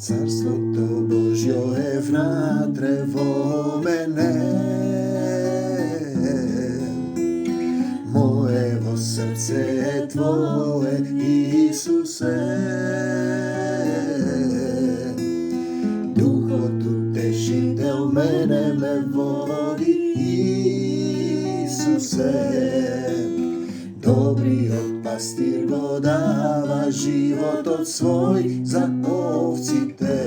Царството Божјо е внатре во мене, моево срце е Твое, Исусе. Духот утешител мене ме води, Исусе. Добриот пастир го дава животот свој за овците.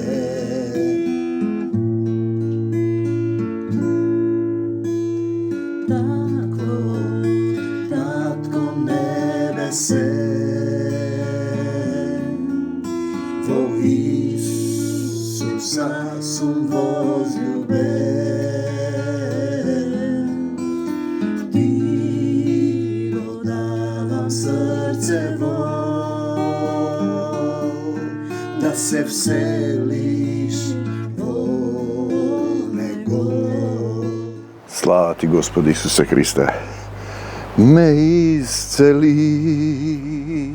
Такво, Татко небесен, во Исуса сум возљубен. Срцево да се вселиш во него. Слава ти, Господи Исусе Христе. Ме исцели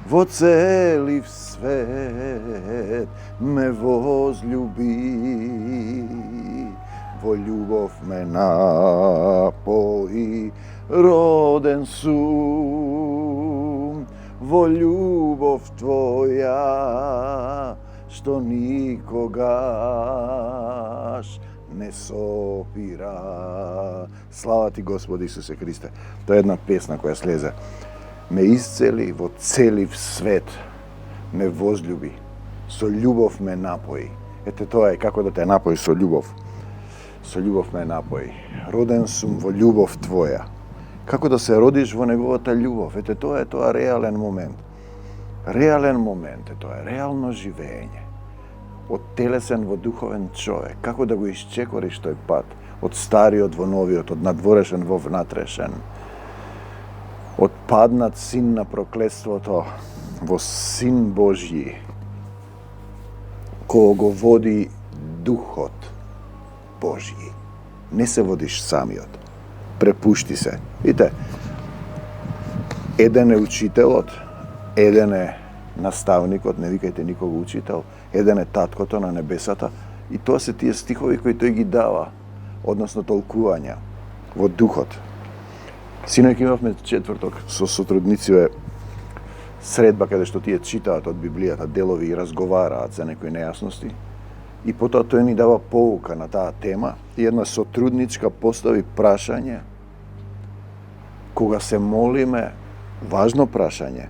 во целив свет, ме возлюби, во љубов ме напои. Роден сум во љубов Твоја, што никогаш не сопира. Слава ти, Господи Исусе Христе. Тоа е една песна која слезе. Ме исцели во целив свет, ме возлюби, со љубов ме напои. Ете тоа е како да те напои со љубов. Со љубов ме напои. Роден сум во љубов Твоја. Како да се родиш во неговата љубов. Ете, тоа е тоа реален момент. Реален момент е тоа, реално живење. Од телесен во духовен човек. Како да го исчекориш тој пат. Од стариот во новиот, од надворешен во внатрешен. Од паднат син на проклетството во Син Божји, кој го води Духот Божји. Не се водиш самиот. Препушти се. Видите, еден е учителот, еден е наставникот, не викајте никого учител, еден е таткото на небесата, и тоа се тие стихови кои тој ги дава, односно толкувања во духот. Синоќ имавме четврток со сотруднициве средба каде што тие читаат од Библијата делови и разговараат за некои нејасности. И потоа тој ни дава поука на таа тема и една сотрудничка постави прашање кога се молиме, важно прашање.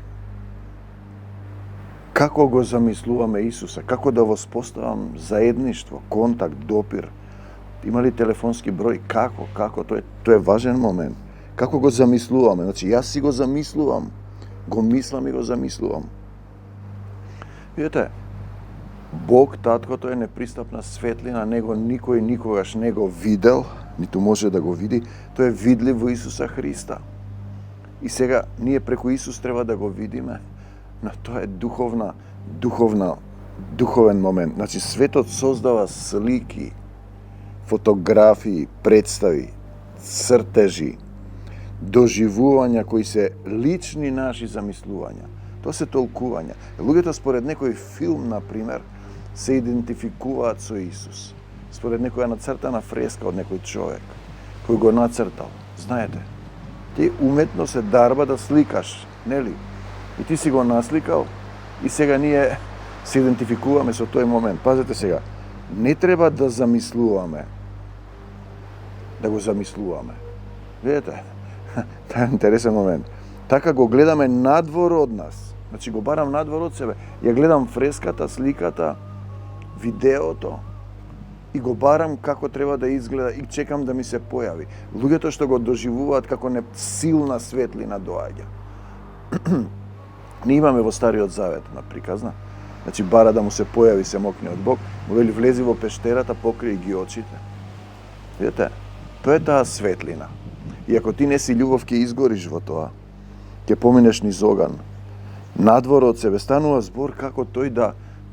Како го замислуваме Исуса? Како да воспоставам заедништво, контакт, допир? Има ли телефонски број? Како? Тоа е важен момент. Како го замислуваме? Значи, јас си го замислувам. Го мислам и го замислувам. Видете, Бог, Таткото е непристапна светлина, него никој никогаш не го видел, ниту може да го види, тој е видлив во Исуса Христа. И сега ние преку Исус треба да го видиме, но тоа е духовен момент. Значи светот создава слики, фотографии, представи, цртежи, доживувања кои се лични наши замислувања. Тоа се толкувања. Луѓето според некој филм, например, се идентификуваат со Исус. Според некоја нацртана фреска од некој човек, кој го нацртал. Знаете, ти уметно се дарба да сликаш, нели? И ти си го насликал и сега ние се идентификуваме со тој момент. Пазете сега, не треба да замислуваме, да го замислуваме. Видете, тоа е интересен момент. Така го гледаме надвор од нас. Значи го барам надвор од себе. Ја гледам фреската, сликата, видеото и го барам како треба да изгледа и чекам да ми се појави. Луѓето што го доживуваат како силна светлина доаѓа. Ние имаме во Стариот Завет на приказна. Значи бара да му се појави семокниот Бог, му вели влези во пештерата, покри ги очите. Видите, тоа е таа светлина. И ако ти не си љубов, ќе изгориш во тоа. Ќе поминеш низ оган. Надвор од себе станува збор како тој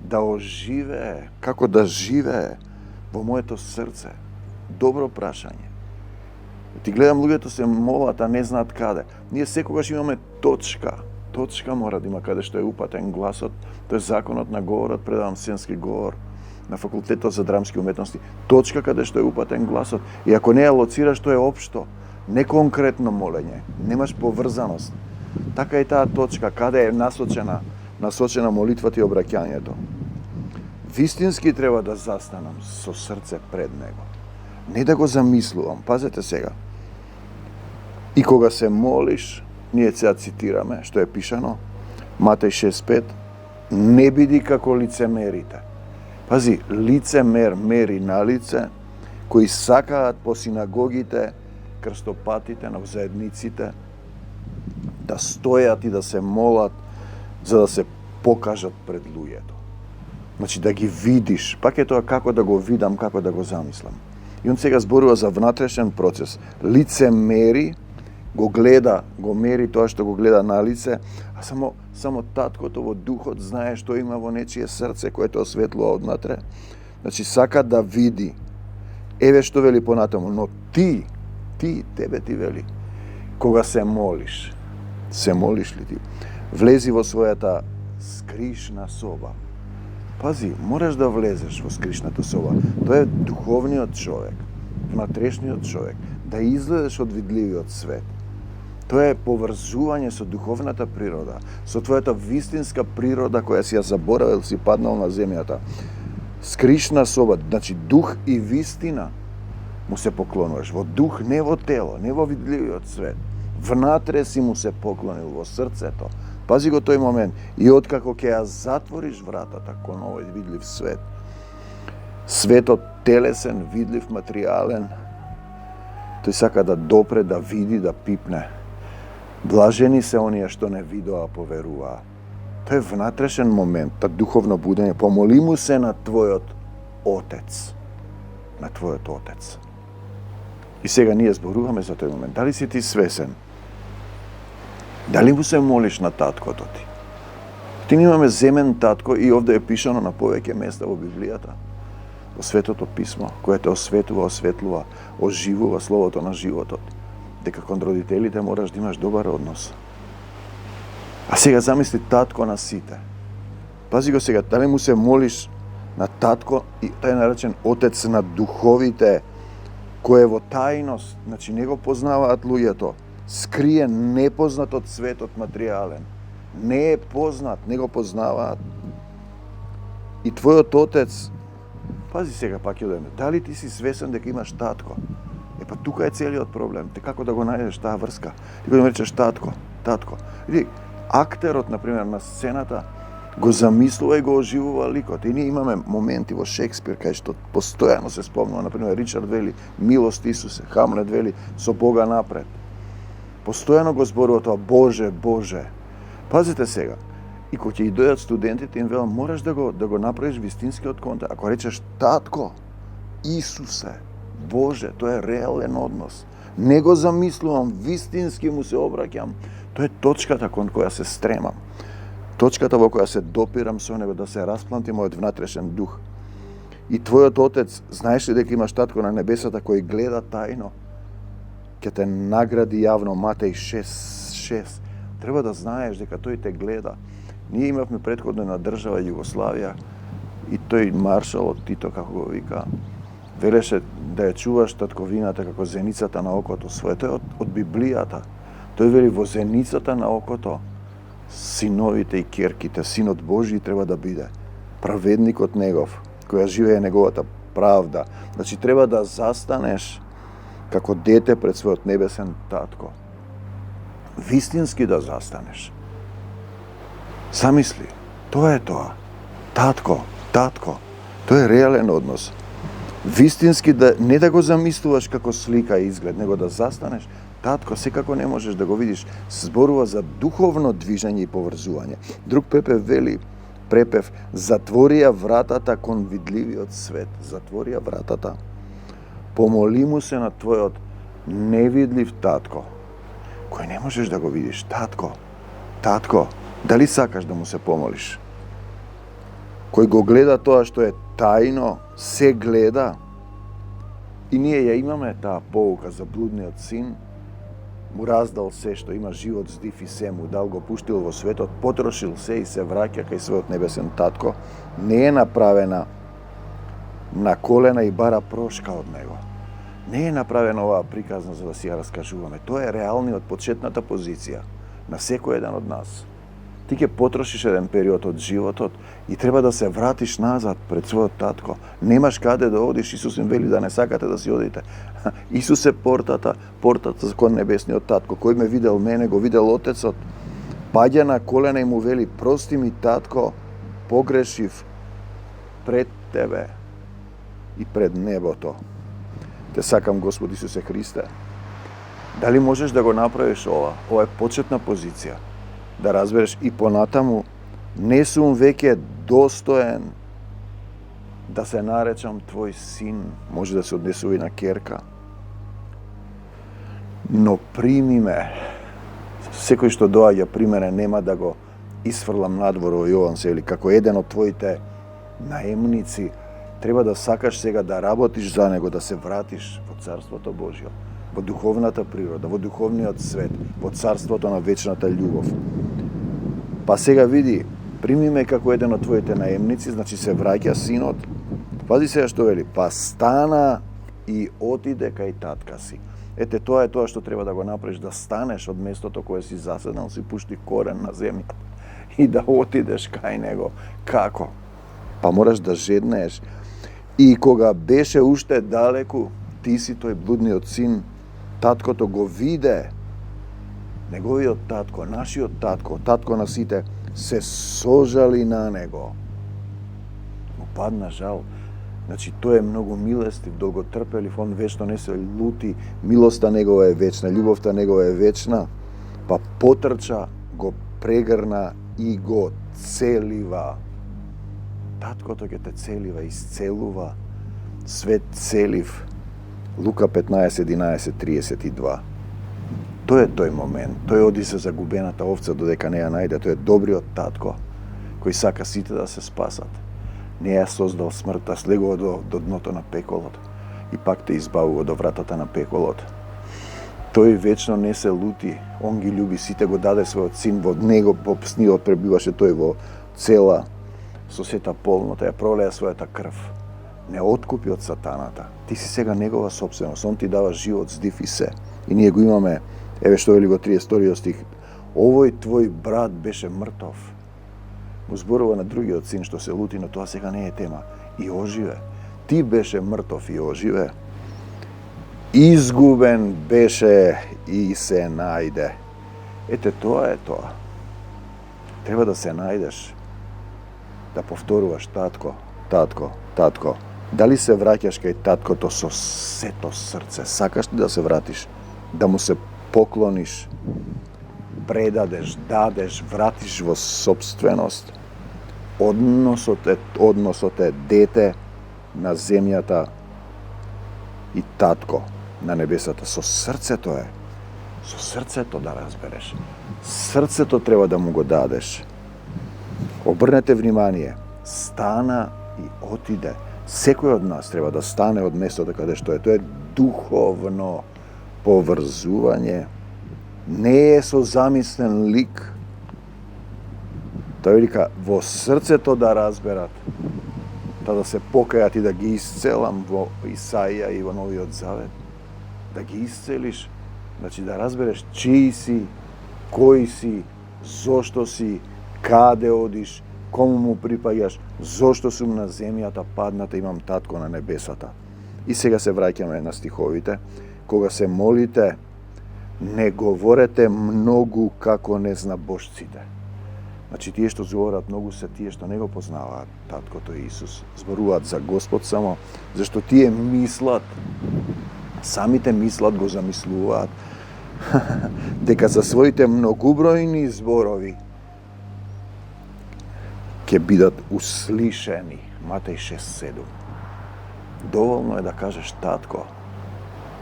да оживее, како да живее во моето срце. Добро прашање. Ти гледам луѓето се молат, а не знаат каде. Ние секогаш имаме точка. Точка мора да има каде што е упатен гласот. Тоа е законот на говорот, предавам сценски говор на факултетот за драмски уметности. Точка каде што е упатен гласот. И ако не ја лоцираш, тоа е општо. Не конкретно молење. Немаш поврзаност. Така и таа точка, каде е насочена молитвата и обраќањето. Вистински треба да застанам со срце пред Него. Не да го замислувам. Пазете сега. И кога се молиш, ние сега цитираме, што е пишано, Матеј 6.5, не биди како лицемерите. Пази, лицемер мери на лице, кои сакаат по синагогите, крстопатите, на заедниците, да стојат и да се молат, за да се покажат пред луѓето. Значи, да ги видиш, пак е тоа како да го видам, како да го замислам. И он сега зборува за внатрешен процес. Лице мери, го гледа, го мери тоа што го гледа на лице, а само таткото во духот знае што има во нечие срце, което осветлува однатре. Значи, сака да види. Еве што вели понатаму, но тебе ти вели, кога се молиш ли ти? Влези во својата скришна соба. Пази, мораш да влезеш во скришната соба. Тоа е духовниот човек, внатрешниот човек, да излезеш од видливиот свет. Тоа е поврзување со духовната природа, со твојата вистинска природа која си ја заборавил, си паднал на земјата. Скришна соба, значи дух и вистина му се поклонуваш. Во дух, не во тело, не во видливиот свет. Внатре си му се поклонил, во срцето. Пази го тој момент. И откако ќе ја затвориш вратата кон овој видлив свет, светот телесен, видлив, материјален, тој сака да допре, да види, да пипне. Блажени се оние што не видоа, поверуваа. Тоа е внатрешен момент, та духовно будење. Помоли му се на твојот Отец. На твојот Отец. И сега ние зборуваме за тој момент. Дали си ти свесен? Дали му се молиш на таткото ти? Ти имаме земен татко и овде е пишано на повеќе места во Библијата. Во Светото писмо, кое те осветува, осветлува, оживува словото на животот. Дека кон родителите мораш да имаш добар однос. А сега замисли татко на сите. Пази го сега, дали му се молиш на татко, и тај е наречен Отец на духовите, кој е во тајност, значи не го познаваат луѓето, скрие непознат од светот материјален. Не е познат, не го познаваат. И твојот Отец, пази сега пак ја одеме, дали ти си свесен дека имаш татко? Па тука е целиот проблем. Те како да го најдеш таа врска? Ти го речеш татко. Иди, актерот, например, на сцената го замислува и го оживува ликот. И ние имаме моменти во Шекспир кај што постојано се спомнува, например, Ричард вели милост Исусе, Хамлет вели со Бога напред. Постојано го зборува тоа Боже, Боже. Пазите сега. И кога ќе и дојдат студентите им велам, мораш да го направиш вистинскиот контакт. Ако речеш татко, Исусе, Боже, тоа е реален однос. Не го замислувам, вистински му се обраќам. Тоа е точката кон која се стремам. Точката во која се допирам со него, да се распланти мојот внатрешен дух. И твојот Отец, знаеш ли дека имаш татко на небесата кој гледа тајно? Ќе те награди јавно, Матеј 6.6. Треба да знаеш дека тој те гледа. Ние имавме претходно на држава Југославија и тој маршалот Тито, како го вика, велеше да ја чуваш татковината како зеницата на окото свое. Тој е од Библијата. Тој вели во зеницата на окото синовите и керките, синот Божи треба да биде. Праведникот негов, која живее неговата правда. Значи треба да застанеш како дете пред својот небесен татко. Вистински да застанеш. Замисли, тоа е тоа. Татко. Тоа е реален однос. Вистински не да го замислуваш како слика и изглед, него да застанеш. Татко, секако не можеш да го видиш. Зборува за духовно движење и поврзување. Друг препев, затворија вратата кон видливиот свет. Затворија вратата. Помоли му се на твојот невидлив татко, кој не можеш да го видиш. Татко, дали сакаш да му се помолиш? Кој го гледа тоа што е тајно, се гледа И ние ја имаме таа поука за блудниот син, му раздал се што има живот, здив и се, му дал го пуштил во светот, потрошил се и се враќа кај својот небесен татко, не е направена на колена и бара прошка од него. Не е направена оваа приказна за да си ја раскажуваме. Тоа е реалниот почетната позиција на секој еден од нас. Ти ќе потрошиш еден период од животот и треба да се вратиш назад пред својот татко. Немаш каде да одиш, Исус им вели да не сакате да си одите. Исус е портата кон небесниот татко. Кој ме видел мене, го видел Отецот. Паѓа на колена и му вели: прости ми, татко, погрешив пред тебе и пред небото. Те сакам, Господ Исусе Христе. Дали можеш да го направиш ова? Ова е почетна позиција. Да разбереш и понатаму, не сум веќе достоен да се наречам твој син. Може да се однесува и на керка. Но прими ме. Секој што доаѓа при мене нема да го исфрлам надвор, во Јован се вели, како еден од твоите наемници. Треба да сакаш сега да работиш за него, да се вратиш во Царството Божјо, во духовната природа, во духовниот свет, во Царството на вечната љубов. Па сега види, прими ме како еден од твоите наемници, значи се враќа синот. Пази сега што вели: па стана и отиде кај татка си. Ете, тоа е тоа што треба да го направиш, да станеш од местото кое си заседнал, си пушти корен на земјата и да отидеш кај него. Како? Па мораш да жеднееш. И кога беше уште далеку, ти си тој блудниот син, таткото го виде. Неговиот татко, нашиот татко, татко на сите, се сожали на него. Му падна жал. Значи, тој е многу милостив, долготрпелив, он вечно не се лути, милоста негова е вечна, љубовта негова е вечна. Па потрча, го прегрна и го целива. Таткото ќе те целива, исцелува. Свет целив. Лука 15:11-32. Тој е тој момент. Тој оди за загубената овца додека не ја најде. Тој е добриот татко кој сака сите да се спасат. Не ја создал смртта, слегува до дното на пеколот и пак те избавува до вратата на пеколот. Тој вечно не се лути. Он ги љуби сите, го даде својот син, во него по снивот пребиваше тој во цела со сета полнота, ја пролеа својата крв. Не откупи од сатаната. Ти си сега негова собственост. Он ти дава живот, здив и се. И ние го имаме, еве што вели го 32 стих. Овој твој брат беше мртов. Му зборува на другиот син што се лути, но тоа сега не е тема. И оживе. Ти беше мртов и оживе. Изгубен беше и се најде. Ете, тоа е тоа. Треба да се најдеш. Да повторуваш: татко, татко, татко. Дали се враќаш кај таткото со сето срце? Сакаш ли да се вратиш? Да му се поклониш, предадеш, дадеш, вратиш во собственост. Односот е дете на земјата и татко на небесата. Со срцето е. Со срцето да разбереш. Срцето треба да му го дадеш. Обрнете внимание. Стана и отиде. Секој од нас треба да стане од местото каде што е. Тоа е духовно поврзување. Не е со замислен лик. Тој вика во срцето да разберат, да се покајат и да ги исцелам во Исаија и во Новиот Завет. Да ги исцелиш, значи да разбереш чиј си, кој си, зошто си, каде одиш, кому му припаѓаш, зошто сум на земјата падната, имам татко на небесата. И сега се враќаме на стиховите. Кога се молите, не говорете многу како незнабожците. Значи, тие што зборуваат многу се тие што не го познаваат таткото Исус. Зборуваат за Господ само, зашто тие мислат, самите мислат, го замислуваат, дека за своите многубројни зборови ќе бидат услишени. Матеј 6:7. Доволно е да кажеш татко.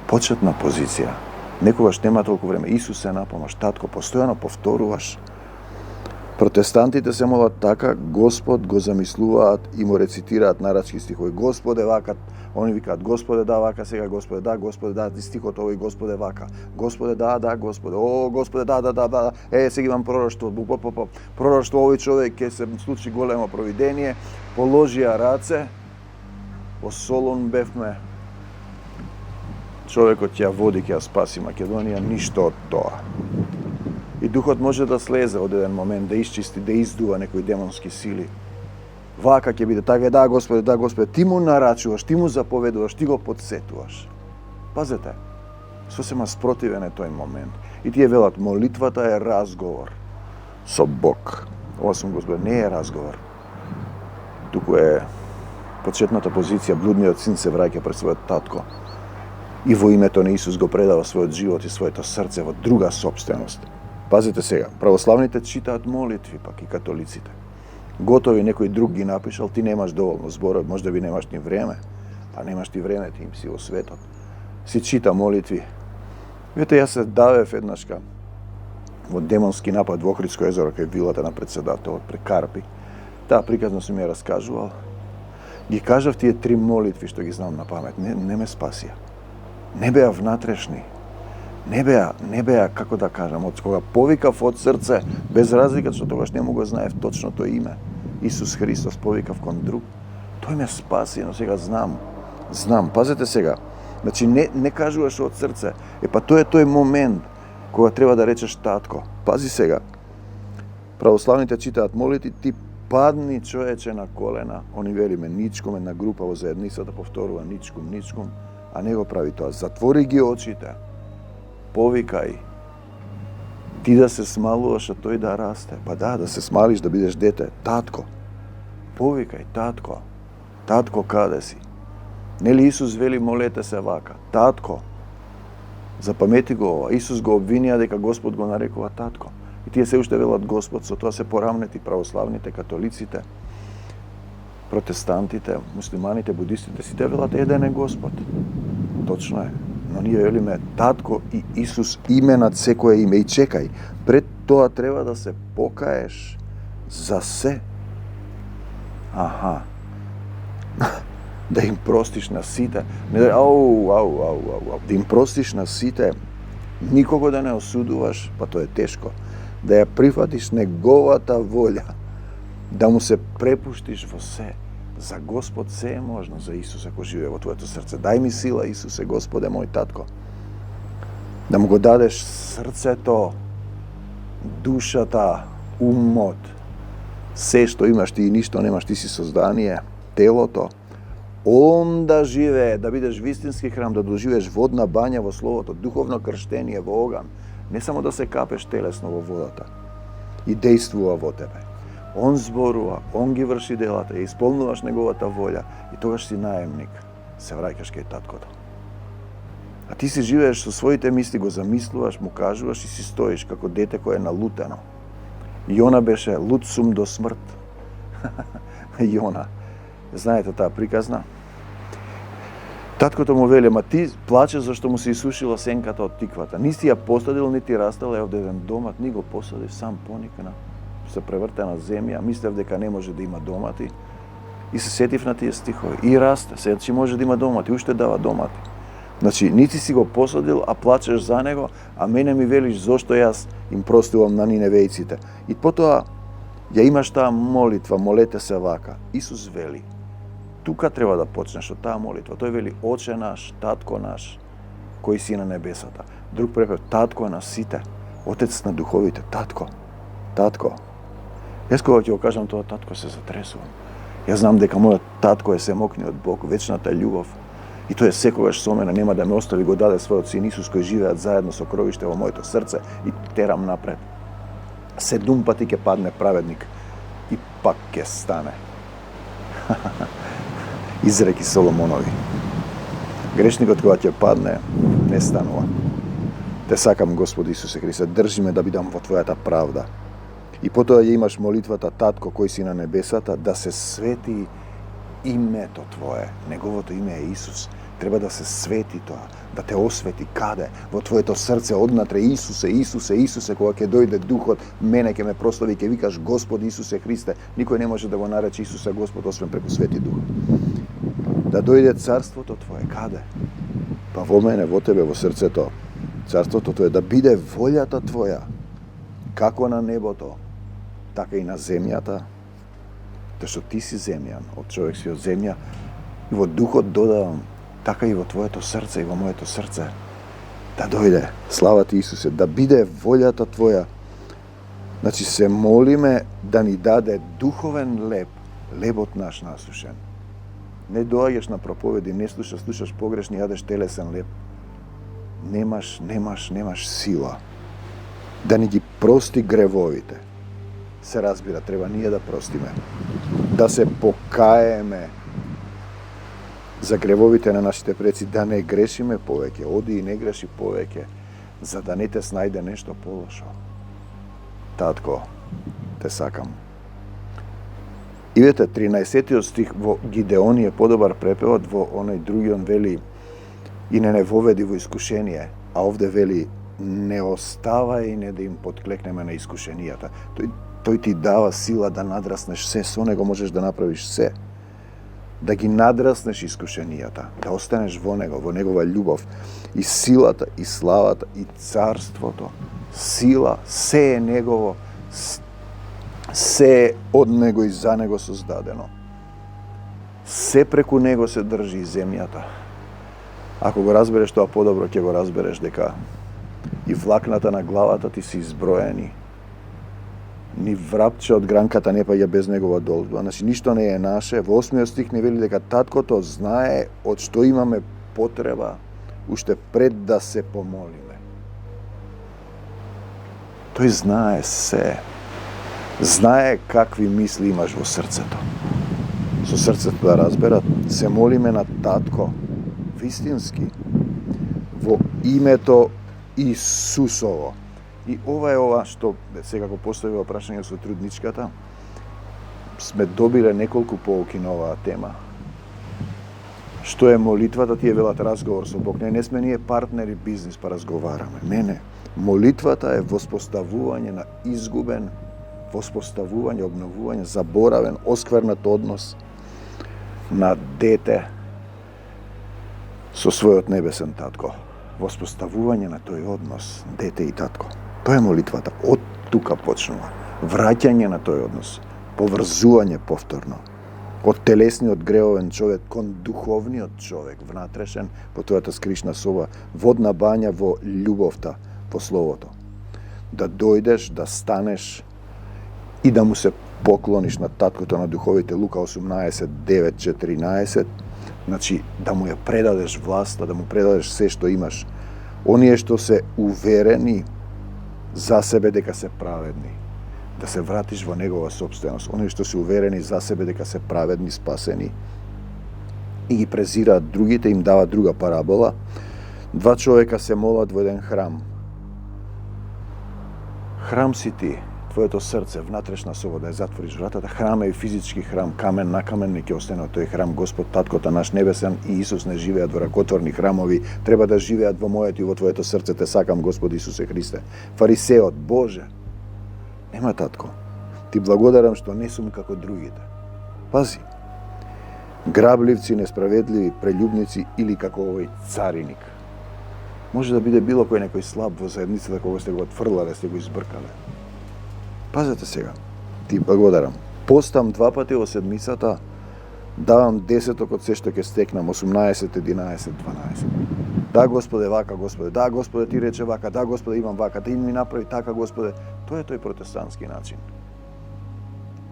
Почетна позиција. Некогаш нема толку време. Исус се напомаш, татко, постојано повторуваш. Протестантите се молат така, Господ го замислуваат и му рецитираат нарачки стихови. Господе вака, они викаат Господе да вака сега, Господе да, стихот овој Господе вака. Господе да, Господе. О, Господе да. Сега имам пророштво, пророштво овој човек ќе се случи големо провидение. Положија раце, во Солун бевме. Човекот ќе води, ќе спаси Македонија, ништо од тоа. И духот може да слезе од еден момент, да исчисти, да издува некои демонски сили. Вака ќе биде, така е, да Господе, ти му нарачуваш, ти му заповедуваш, ти го подсетуваш. Пазете, сосема спротивен е тој момент. И тие велат, молитвата е разговор со Бог. Ова сум Господе, не е разговор. Туку е почетната позиција, блудниот син се враќа пред својот татко. И во името на Исус го предава својот живот и своето срце во друга собственост. Пазите сега, православните читаат молитви, пак и католиците. Готови некој друг ги напишал, ти немаш доволно зборови, може да би немаш ни време, а немаш ти време, ти им си во светот. Си чита молитви. Вете, јас се давев еднашка во демонски напад во Охридско езеро, кај вилата на председателот, пред Карпи. Таа приказна сум ја раскажувал. Ги кажав тие 3 молитви што ги знам на памет. Не ме спасија. Не беа внатрешни. Не беа, како да кажам, од кога повикав од срце, без разлика што тогаш не му го знаев точното име. Исус Христос повикав кон друг. Тој ме спаси, но сега знам. Пазете сега. Значи, не кажуваш од срце. Па тој е тој момент кога треба да речеш татко. Пази сега. Православните читаат молитви, ти падни човече на колена. Они велиме ничком, една група во заедницата повторува ничком, а не го прави тоа. Затвори ги очите. Повикај. Ти да се смалуваш, а тој да расте. Па да се смалиш, да бидеш дете. Татко. Повикај, татко. Татко, каде си? Нели Исус вели, молете се вака. Татко. Запамети го ова. Исус го обвинија дека Господ го нарекува татко. И тие се уште велат Господ, со тоа се порамнети православните, католиците, протестантите, муслиманите, будистите, сите велат еден е Господ. Точно е. Но ние велиме татко и Исус име над секое име. И чекај, пред тоа треба да се покаеш за се. Да им простиш на сите. Да им простиш на сите. Никого да не осудуваш, па тоа е тешко. Да ја прифатиш неговата волја. Да му се препуштиш во се. За Господ се е можно, за Исус ако живее во твоето срце. Дај ми сила, Исусе, Господе мој татко. Да му го дадеш срцето, душата, умот, се што имаш ти и ништо немаш, ти си создание, телото. Он да живее, да бидеш вистински храм, да доживееш водна бања во Словото, духовно крштение во оган. Не само да се капеш телесно во водата и действува во тебе. Он зборува, он ги врши делата, ја исполнуваш неговата волја и тогаш си наемник, се враќаш кај таткото. А ти си живееш со своите мисли, го замислуваш, му кажуваш и си стоиш како дете кое е налутено. Јона беше лут сум до смрт. Јона. Знаете таа приказна? Таткото му вели, ма ти плачеш зашто му се исушила сенката од тиквата. Ниси ја посадил, нити растала ја од еден домат, ни го посадив, сам поникна. Се превртена земја, мислев дека не може да има домати. И се сетив на тие стихови. И расте, сега че може да има домати, уште дава домати. Значи, нити си го посадил, а плачеш за него, а мене ми велиш зошто јас им простувам на ниневејците. И потоа ја имаш таа молитва, молете се вака. Исус вели, тука треба да почнеш од таа молитва. Тој вели, Оче наш, Татко наш, кој си на небесата. Друг препев, Татко на сите, Отец на духовите, Татко. Јас кога ќе го кажам тоа, татко, се затресувам. Јас знам дека мојот татко е семокниот Бог, вечната љубов. И тој е секогаш со мене, нема да ме остави, го даде својот син Исус кој живеат заедно со кровиште во моето срце и терам напред. 7 пати ќе падне праведник и пак ќе стане. Изреки Соломонови. Грешникот кога ќе падне, не станува. Те сакам, Господи Исусе Христе, држи ме да бидам во Твојата правда. И потоа ја имаш молитвата, Татко кој си на небесата, да се свети името Твое. Неговото име е Исус. Треба да се свети тоа, да те освети каде? Во твоето срце однатре Исусе, Исусе, Исусе, кога ќе дојде Духот, мене ќе ме прослави, ќе викаш Господи Исусе Христе. Никој не може да го нарече Исуса Господ освен преку Свети Дух. Да дојде царството Твое каде? Па во мене, во тебе, во срцето. Царството Твое, да биде волјата Твоја, како на небото, така и на земјата. Тоа што ти си земјан, од човек си од земја, и во Духот додавам, така и во твоето срце и во моето срце. Да дојде, слава ти Исусе, да биде волјата Твоја. Значи се молиме да ни даде духовен леб, лебот наш насушен. Не доаѓаш на проповеди, не слушаш погрешни, јадеш телесен леб. Немаш сила. Да ни ги прости гревовите. Се разбира, треба ние да простиме. Да се покаеме за гревовите на нашите предци, да не грешиме повеќе, оди и не греши повеќе, за да не те снајде нешто полошо. Татко, те сакам. И вете, 13 стих во Гидеони е подобар препевот, во оној другиот вели и не воведи во искушение, а овде вели не остава и не да им подклекнеме на искушенијата. Тој ти дава сила да надраснеш се, со него можеш да направиш се. Да ги надраснеш искушенијата, да останеш во него, во негова љубов. И силата, и славата, и царството, сила, се е негово, се е од него и за него создадено. Се преку него се држи и земјата. Ако го разбереш тоа подобро, ќе го разбереш дека и влакната на главата ти се изброени. Ни врапче од гранката не паѓа без негова должба. Значи, ништо не е наше. Во 8 стих не вели дека таткото знае од што имаме потреба уште пред да се помолиме. Тој знае се. Знае какви мисли имаш во срцето. Со срцето да разберат, се молиме на татко, вистински, во името Исусово. И ова што сега го поставива прашање со трудничката, сме добиле неколку поуки на оваа тема. Што е молитвата, тие велат разговор со Бог. Не сме ние партнери бизнис па разговараме. Не. Молитвата е воспоставување на изгубен, воспоставување, обновување, заборавен, осквернат однос на дете со својот небесен татко. Воспоставување на тој однос, дете и татко. Тоа е молитвата. Од тука почнува. Враќање на тој однос. Поврзување повторно. Од телесниот гревовен човек кон духовниот човек, внатрешен во твојата скришна соба, водна бања во љубовта, во Словото. Да дојдеш, да станеш и да му се поклониш на таткото на духовите, Лука 18, 9, 14, значи да му ја предадеш власта, да му предадеш се што имаш. Оние што се уверени за себе дека се праведни, да се вратиш во негова собственост. Оние што се уверени за себе дека се праведни, спасени и ги презираат другите, им дава друга парабола. 2 човека се молат во еден храм. Храм си ти, твоето срце, внатрешна соба, да ја затвориш вратата. Храм е и физички храм, камен на камен не ќе остане од тој храм. Господ таткото наш небесен и Исус не живеат во ракотворни храмови, треба да живеат во моето и во твоето срце. Те сакам, Господи Исусе Христе. Фарисеот, Боже, нема татко. Ти благодарам што не сум како другите. Пази. Грабливци, несправедливи, прелюбници или како овој цариник. Може да биде било кој некој слаб во заедницата кога сте го отфрлале, сте го избркале. Пазете сега, ти благодарам. Постам 2 пати во седмицата, давам 10 од се што ќе стекнам, 18, 11, 12. Да, Господе, вака, Господе, да, Господе, ти рече вака, да, Господе, имам вака, ти ми направи така, Господе. Тоа е тој протестантски начин.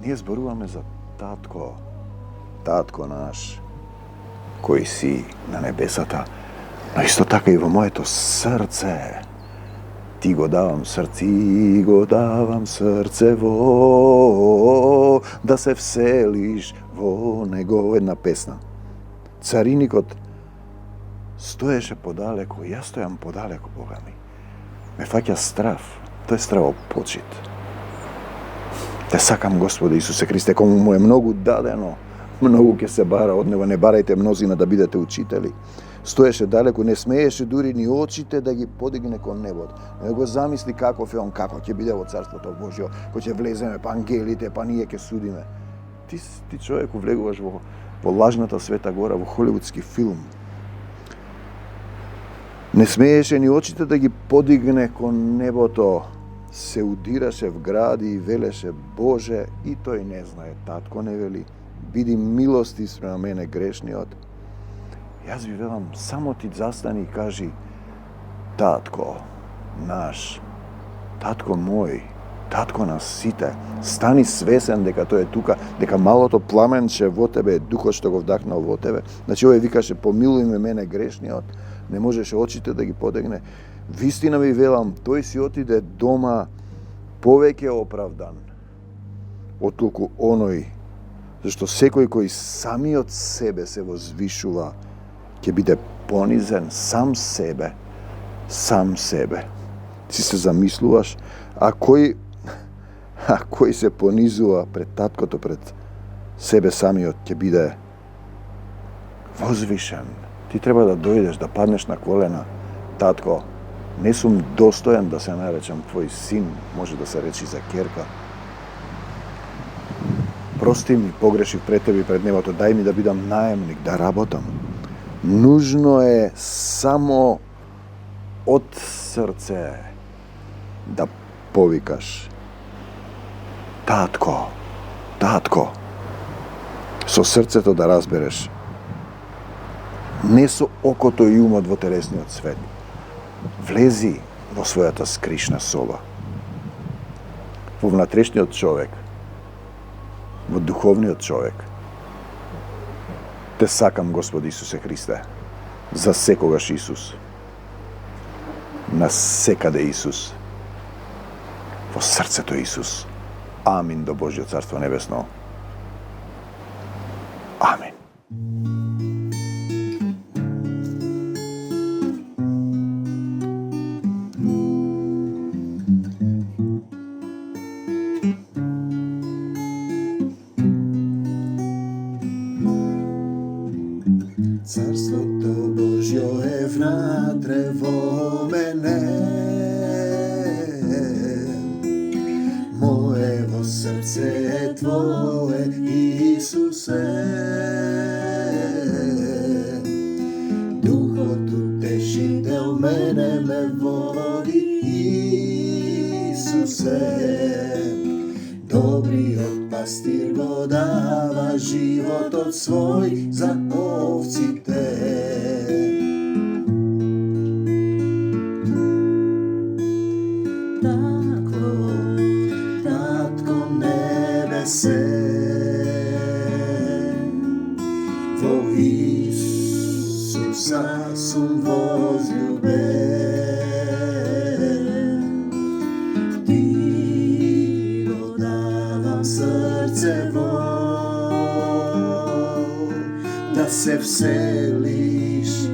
Ние зборуваме за татко, татко наш, кој си на небесата, но исто така и во моето срце. Ти го давам срцево, да се вселиш во него. Една песна. Цариникот стоеше подалеку, јас стојам подалеку, Бога ми. Ме фаќа страв, тој страв почит. Те сакам, Господи Исусе Христе, кому му е многу дадено, многу ќе се бара од него. Не барајте мнозина да бидете учители. Стоеше далеку, не смееше дури ни очите да ги подигне кон небото. Не го замисли каков е он, како ќе биде во Царството Божјо, кој ќе влеземе, па ангелите, па ние ќе судиме. Ти човек влегуваш во лажната Света Гора, во холивудски филм. Не смееше ни очите да ги подигне кон небото, се удираше в гради и велеше: Боже, и тој не знае, татко не вели, биди милости спрема мене грешниот. Јас ви велам, само ти застани и кажи: татко наш, татко мој, татко на сите, стани свесен дека тој е тука, дека малото пламенче во тебе е духот што го вдахнал во тебе. Значи овој викаше: помилуј ме мене грешниот, не можеше очите да ги подигне. Вистина ви велам, тој си отиде дома повеќе оправдан отколку оној, зашто секој кој самиот себе се возвишува, ќе биде понизен сам себе. Ти се замислуваш, а кој се понизува пред таткото, пред себе самиот, ќе биде возвишен. Ти треба да дојдеш, да паднеш на колена: татко, не сум достоен да се наречам твој син, може да се речи за ќерка. Прости ми, погрешив пред тебе и пред небото, дај ми да бидам наемник, да работам. Нужно е само од срце да повикаш: татко, татко. Со срцето да разбереш, не со окото и умот во телесниот свет. Влези во својата скришна соба, во внатрешниот човек, во духовниот човек. Те сакам, Господи Исусе Христе, за секогаш Исус, на секаде Исус, во срцето Исус. Амин до Божјо Царство Небесно. Амин. Царството Божјо е внатре во мене, моево срце е Твое, Исусе. Духот утешител мене ме води, Исусе. Добриот пастир го дава животот свој за овците. Татко небесе, во Исуса сум возлюбен. Ти го давам срцево, да се вселиш